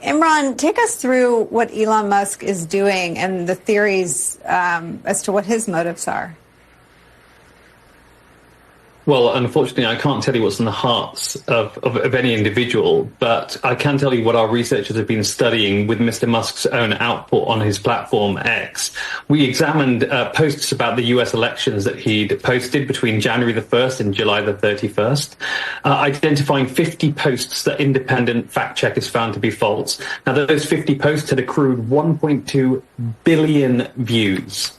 Imran, take us through what Elon Musk is doing and the theories as to what his motives are. Well, unfortunately, I can't tell you what's in the hearts of any individual, but I can tell you what our researchers have been studying with Mr. Musk's own output on his platform X. We examined posts about the US elections that he'd posted between January the 1st and July the 31st, identifying 50 posts that independent fact checkers found to be false. Now, those 50 posts had accrued 1.2 billion views.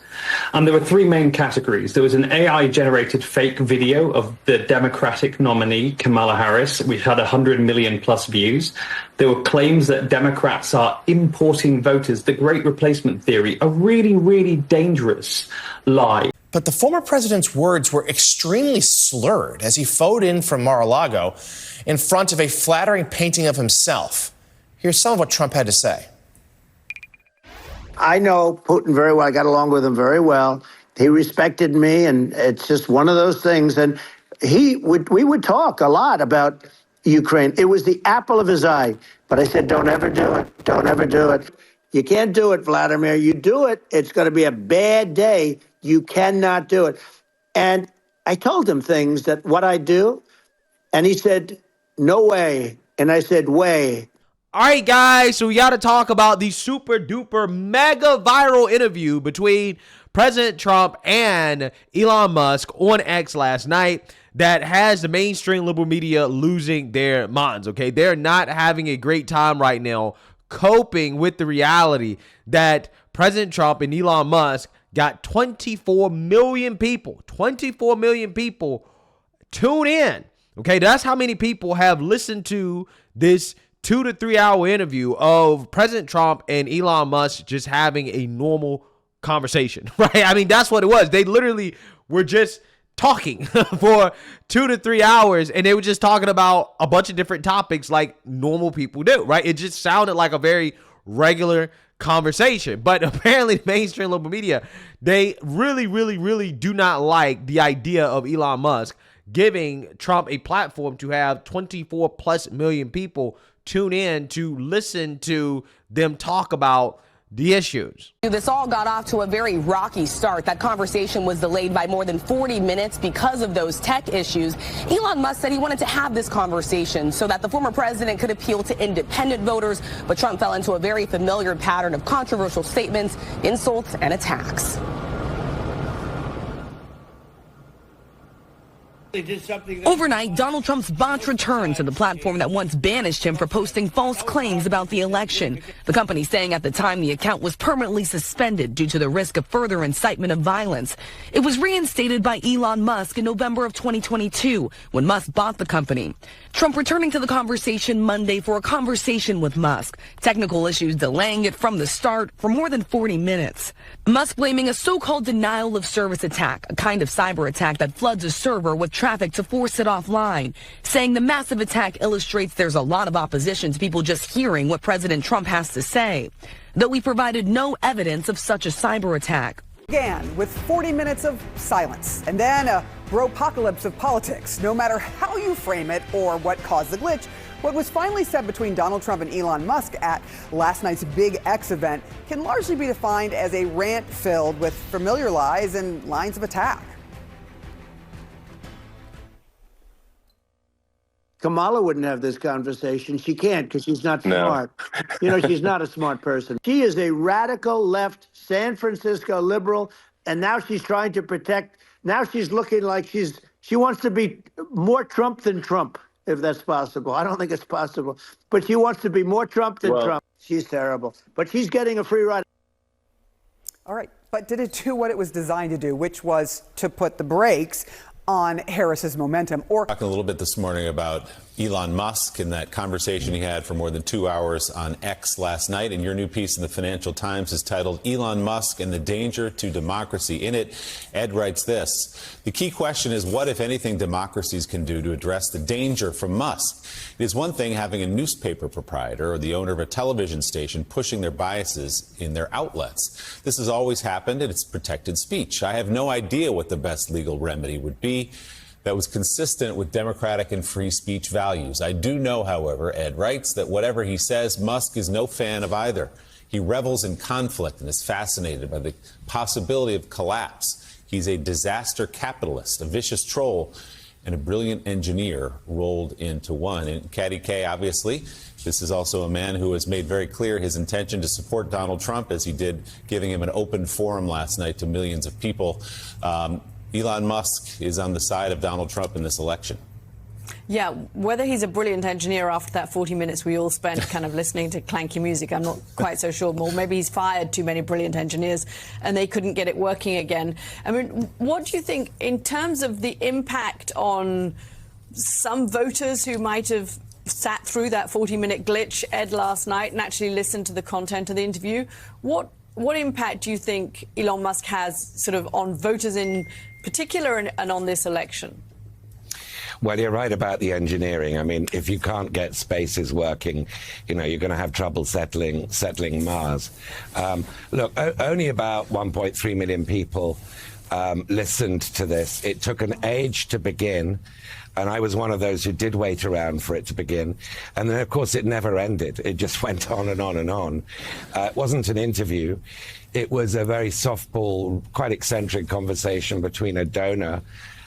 And there were three main categories. There was an AI-generated fake video of the Democratic nominee, Kamala Harris, which had 100 million plus views. There were claims that Democrats are importing voters, the great replacement theory, a really, really dangerous lie. But the former president's words were extremely slurred as he phoned in from Mar-a-Lago in front of a flattering painting of himself. Here's some of what Trump had to say. I know Putin very well. I got along with him very well. He respected me, and it's just one of those things. And we would talk a lot about Ukraine. It was the apple of his eye. But I said, don't ever do it. Don't ever do it. You can't do it, Vladimir. You do it, it's going to be a bad day. You cannot do it. And I told him things that what I do, and he said, no way. And I said, way. All right, guys, so we got to talk about the super duper mega viral interview between President Trump and Elon Musk on X last night that has the mainstream liberal media losing their minds, okay? They're not having a great time right now coping with the reality that President Trump and Elon Musk got 24 million people tune in, okay? That's how many people have listened to this 2 to 3 hour interview of President Trump and Elon Musk just having a normal conversation, right? I mean, that's what it was. They literally were just talking for 2 to 3 hours, and they were just talking about a bunch of different topics like normal people do, right? It just sounded like a very regular conversation. But apparently the mainstream liberal media, they really do not like the idea of Elon Musk giving Trump a platform to have 24 plus million people tune in to listen to them talk about the issues. This all got off to a very rocky start. That conversation was delayed by more than 40 minutes because of those tech issues. Elon Musk said he wanted to have this conversation so that the former president could appeal to independent voters, but Trump fell into a very familiar pattern of controversial statements, insults, and attacks. Overnight, Donald Trump's bot returned to the platform that once banished him for posting false claims about the election. The company saying at the time the account was permanently suspended due to the risk of further incitement of violence. It was reinstated by Elon Musk in November of 2022 when Musk bought the company. Trump returning to the conversation Monday for a conversation with Musk. Technical issues delaying it from the start for more than 40 minutes. Musk blaming a so-called denial of service attack, a kind of cyber attack that floods a server with traffic to force it offline, saying the massive attack illustrates there's a lot of opposition to people just hearing what President Trump has to say, though he provided no evidence of such a cyber attack. Began with 40 minutes of silence and then a bropocalypse of politics. No matter how you frame it or what caused the glitch, what was finally said between Donald Trump and Elon Musk at last night's Big X event can largely be defined as a rant filled with familiar lies and lines of attack. Kamala wouldn't have this conversation. She can't because she's not smart. You know, she's not a smart person. She is a radical left San Francisco liberal, and now she's trying to protect. Now she's looking like she wants to be more Trump than Trump, if that's possible. I don't think it's possible, but she wants to be more Trump than Trump. She's terrible, but she's getting a free ride. All right, but did it do what it was designed to do, which was to put the brakes on Harris's momentum? Or talking a little bit this morning about Elon Musk and that conversation he had for more than 2 hours on X last night. And your new piece in the Financial Times is titled Elon Musk and the Danger to Democracy. In it, Ed writes this: the key question is what, if anything, democracies can do to address the danger from Musk. It is one thing having a newspaper proprietor or the owner of a television station pushing their biases in their outlets. This has always happened, and it's protected speech. I have no idea what the best legal remedy would be. that was consistent with democratic and free speech values. I do know, however, Ed writes, that whatever he says, Musk is no fan of either. He revels in conflict and is fascinated by the possibility of collapse. He's a disaster capitalist, a vicious troll, and a brilliant engineer rolled into one. And Caddy K, obviously, this is also a man who has made very clear his intention to support Donald Trump, as he did, giving him an open forum last night to millions of people. Elon Musk is on the side of Donald Trump in this election. Yeah, whether he's a brilliant engineer after that 40 minutes we all spent kind of listening to clanky music, I'm not quite so sure. Or maybe he's fired too many brilliant engineers and they couldn't get it working again. I mean, what do you think in terms of the impact on some voters who might have sat through that 40-minute glitch, Ed, last night and actually listened to the content of the interview? What impact do you think Elon Musk has sort of on voters in particular and on this election? Well, you're right about the engineering. I mean, if you can't get spaces working, you know, you're going to have trouble settling Mars. Look, only about 1.3 million people listened to this. It took an age to begin, and I was one of those who did wait around for it to begin. And then, of course, it never ended. It just went on and on and on. It wasn't an interview. It was a very softball, quite eccentric conversation between a donor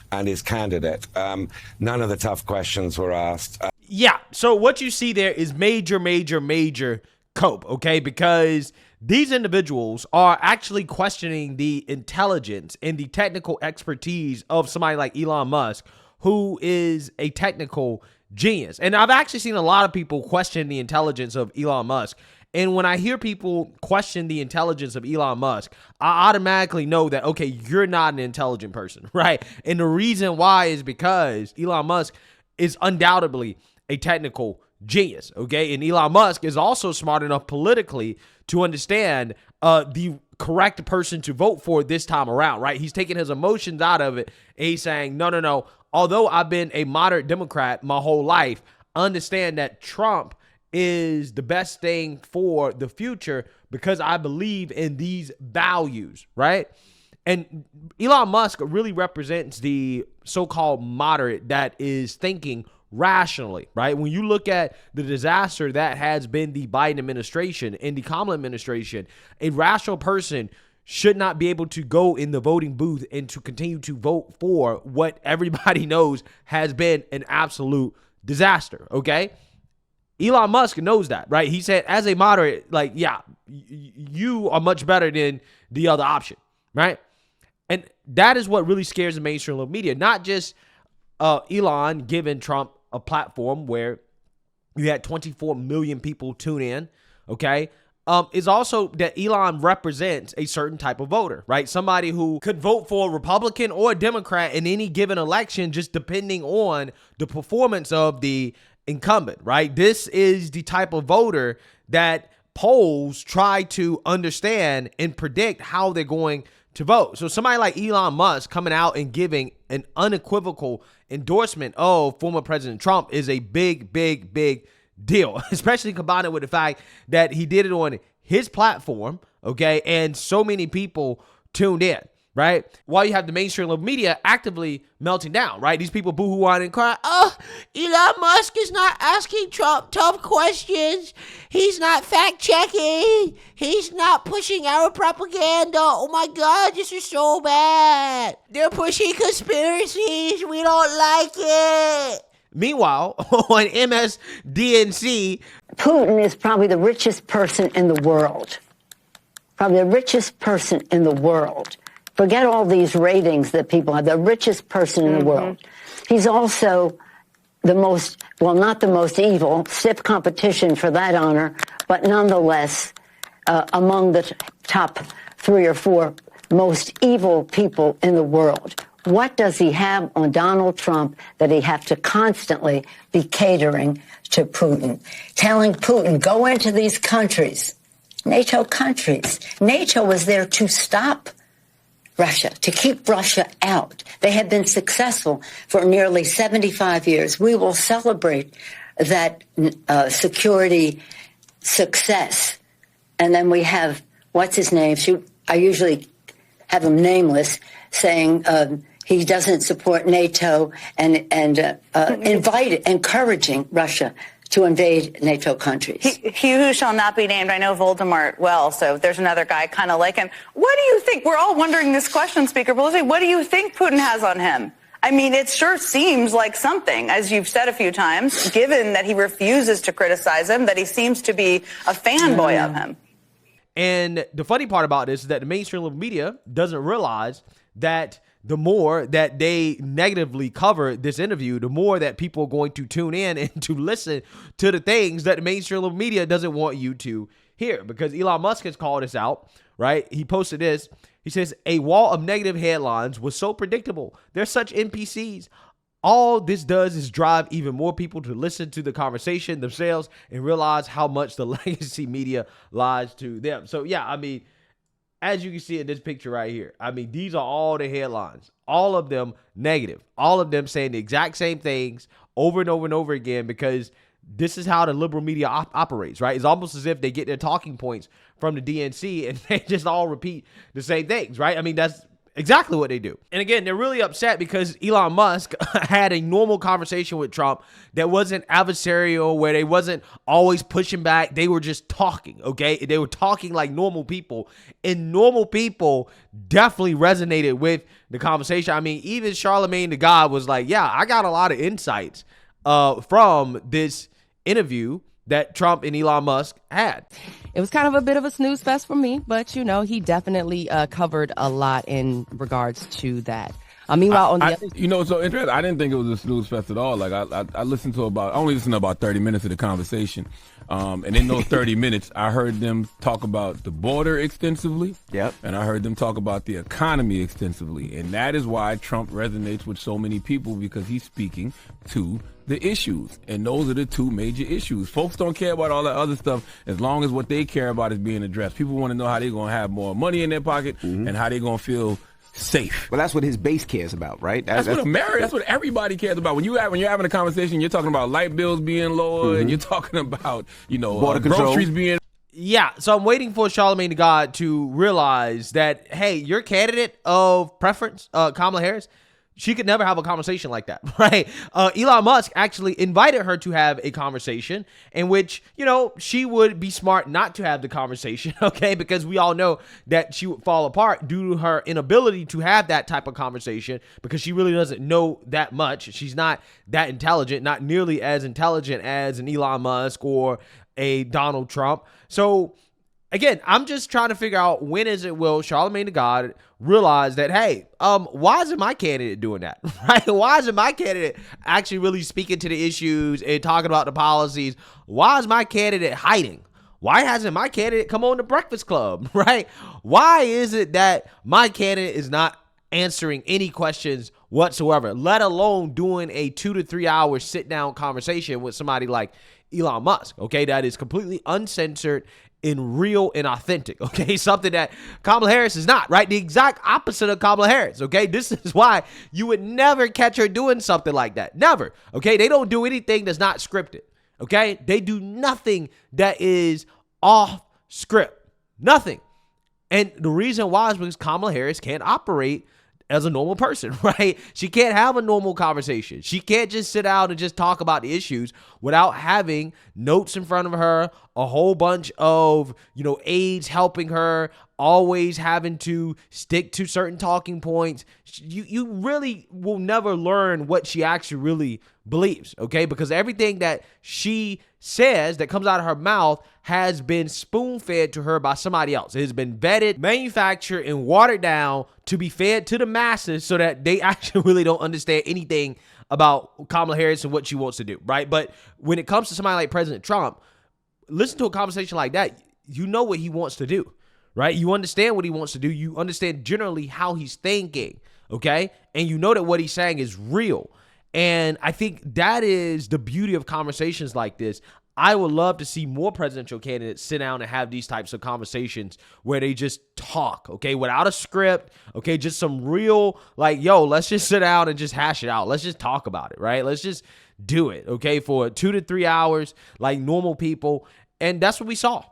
and his candidate. None of the tough questions were asked. Yeah, so what you see there is major cope, okay? Because these individuals are actually questioning the intelligence and the technical expertise of somebody like Elon Musk, who is a technical genius. And I've actually seen a lot of people question the intelligence of Elon Musk. And when I hear people question the intelligence of Elon Musk, I automatically know that, okay, you're not an intelligent person, right? And the reason why is because Elon Musk is undoubtedly a technical genius, okay? And Elon Musk is also smart enough politically to understand the correct person to vote for this time around, right? He's taking his emotions out of it, and he's saying, no. Although I've been a moderate Democrat my whole life, understand that Trump is the best thing for the future because I believe in these values, right? And Elon Musk really represents the so-called moderate that is thinking rationally, right? When you look at the disaster that has been the Biden administration and the Kamala administration, a rational person should not be able to go in the voting booth and to continue to vote for what everybody knows has been an absolute disaster, okay? Elon Musk knows that, right? He said, as a moderate, like, yeah, you are much better than the other option, right? And that is what really scares the mainstream media, not just Elon giving Trump a platform where you had 24 million people tune in, okay? Is also that Elon represents a certain type of voter, right? Somebody who could vote for a Republican or a Democrat in any given election, just depending on the performance of the incumbent, right? This is the type of voter that polls try to understand and predict how they're going to vote. So somebody like Elon Musk coming out and giving an unequivocal endorsement of former President Trump is a big deal, especially combined with the fact that he did it on his platform, okay, and so many people tuned in, right? While you have the mainstream media actively melting down, right? These people boo-hoo on and cry, oh, Elon Musk is not asking Trump tough questions. He's not fact-checking. He's not pushing our propaganda. Oh, my God, this is so bad. They're pushing conspiracies. We don't like it. Meanwhile, on MSDNC, Putin is probably the richest person in the world. Probably the richest person in the world. Forget all these ratings that people have. The richest person in the world. He's also the most, well, not the most evil, stiff competition for that honor, but nonetheless among the top 3 or 4 most evil people in the world. What does he have on Donald Trump that he have to constantly be catering to Putin? Telling Putin, go into these countries, NATO countries. NATO was there to stop Russia, to keep Russia out. They have been successful for nearly 75 years. We will celebrate that security success. And then we have, what's his name? I usually have him nameless, saying He doesn't support NATO and encouraging Russia to invade NATO countries. He who shall not be named. I know Voldemort well, so there's another guy kind of like him. What do you think? We're all wondering this question, Speaker Pelosi. What do you think Putin has on him? I mean, it sure seems like something, as you've said a few times, given that he refuses to criticize him, that he seems to be a fanboy of him. And the funny part about this is that the mainstream media doesn't realize that the more that they negatively cover this interview, the more that people are going to tune in and to listen to the things that the mainstream media doesn't want you to hear. Because Elon Musk has called this out, right? He posted this. He says, a wall of negative headlines was so predictable. They're such NPCs. All this does is drive even more people to listen to the conversation themselves and realize how much the legacy media lies to them. So, yeah, I mean, as you can see in this picture right here, I mean, these are all the headlines, all of them negative, all of them saying the exact same things over and over and over again, because this is how the liberal media operates, right? It's almost as if they get their talking points from the DNC and they just all repeat the same things, right? I mean, that's exactly what they do. And again, they're really upset because Elon Musk had a normal conversation with Trump that wasn't adversarial, where they wasn't always pushing back. They were just talking, okay? They were talking like normal people, and normal people definitely resonated with the conversation. I mean, even Charlemagne the God was like, yeah, I got a lot of insights from this interview that Trump and Elon Musk had. It was kind of a bit of a snooze fest for me, but, you know, he definitely covered a lot in regards to that. Meanwhile, on the other... You know, so interesting. I didn't think it was a snooze fest at all. Like, I listened to I only listened to about 30 minutes of the conversation. And in those 30 minutes, I heard them talk about the border extensively. Yep. And I heard them talk about the economy extensively. And that is why Trump resonates with so many people, because he's speaking to the issues. And those are the two major issues. Folks don't care about all that other stuff as long as what they care about is being addressed. People want to know how they're going to have more money in their pocket and how they're going to feel safe. Well, that's what his base cares about, right? That's what everybody cares about. When you're having a conversation, you're talking about light bills being lower, and you're talking about, you know, border groceries being... Yeah, so I'm waiting for Charlemagne the God to realize that, hey, your candidate of preference, Kamala Harris, she could never have a conversation like that, right? Elon Musk actually invited her to have a conversation in which, you know, she would be smart not to have the conversation, okay? Because we all know that she would fall apart due to her inability to have that type of conversation, because she really doesn't know that much. She's not that intelligent, not nearly as intelligent as an Elon Musk or a Donald Trump. So again, I'm just trying to figure out when is it will Charlemagne the God realize that, hey, why isn't my candidate doing that, right? Why isn't my candidate actually really speaking to the issues and talking about the policies? Why is my candidate hiding? Why hasn't my candidate come on the Breakfast Club, right? Why is it that my candidate is not answering any questions whatsoever, let alone doing a 2 to 3 hour sit-down conversation with somebody like Elon Musk, okay, that is completely uncensored and real and authentic, okay? Something that Kamala Harris is not, right? The exact opposite of Kamala Harris, okay? This is why you would never catch her doing something like that. Never, okay? They don't do anything that's not scripted, okay? They do nothing that is off script. Nothing. And the reason why is because Kamala Harris can't operate as a normal person, right? She can't have a normal conversation. She can't just sit out and just talk about the issues without having notes in front of her, a whole bunch of, you know, aides helping her, always having to stick to certain talking points. You really will never learn what she actually really believes, okay? Because everything that she says that comes out of her mouth has been spoon-fed to her by somebody else. It has been vetted, manufactured, and watered down to be fed to the masses so that they actually really don't understand anything about Kamala Harris and what she wants to do, right? But when it comes to somebody like President Trump, listen to a conversation like that, you know what he wants to do, right? You understand what he wants to do. You understand generally how he's thinking, okay? And you know that what he's saying is real. And I think that is the beauty of conversations like this. I would love to see more presidential candidates sit down and have these types of conversations where they just talk, okay, without a script, okay, just some real, like, yo, let's just sit down and just hash it out. Let's just talk about it, right? Let's just do it, okay, for 2 to 3 hours like normal people. And that's what we saw.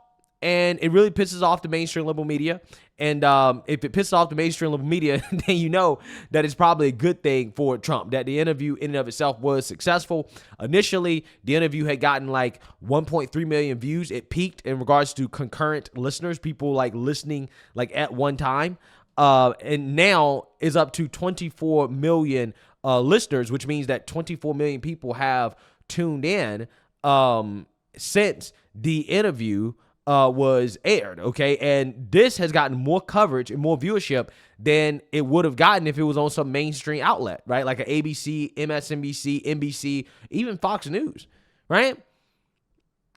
And it really pisses off the mainstream liberal media. And if it pisses off the mainstream liberal media, then you know that it's probably a good thing for Trump, that the interview in and of itself was successful. Initially, the interview had gotten like 1.3 million views. It peaked in regards to concurrent listeners, people like listening like at one time. And now is up to 24 million listeners, which means that 24 million people have tuned in since the interview was aired, okay? And this has gotten more coverage and more viewership than it would have gotten if it was on some mainstream outlet, right? Like an ABC, MSNBC, NBC, even Fox News, right?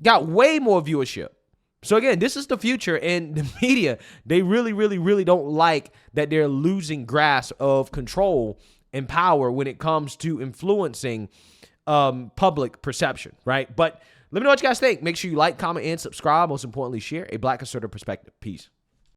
Got way more viewership. So again, this is the future, and the media, they really, really, really don't like that they're losing grasp of control and power when it comes to influencing public perception, right? But let me know what you guys think. Make sure you like, comment, and subscribe. Most importantly, share a Black conservative perspective. Peace.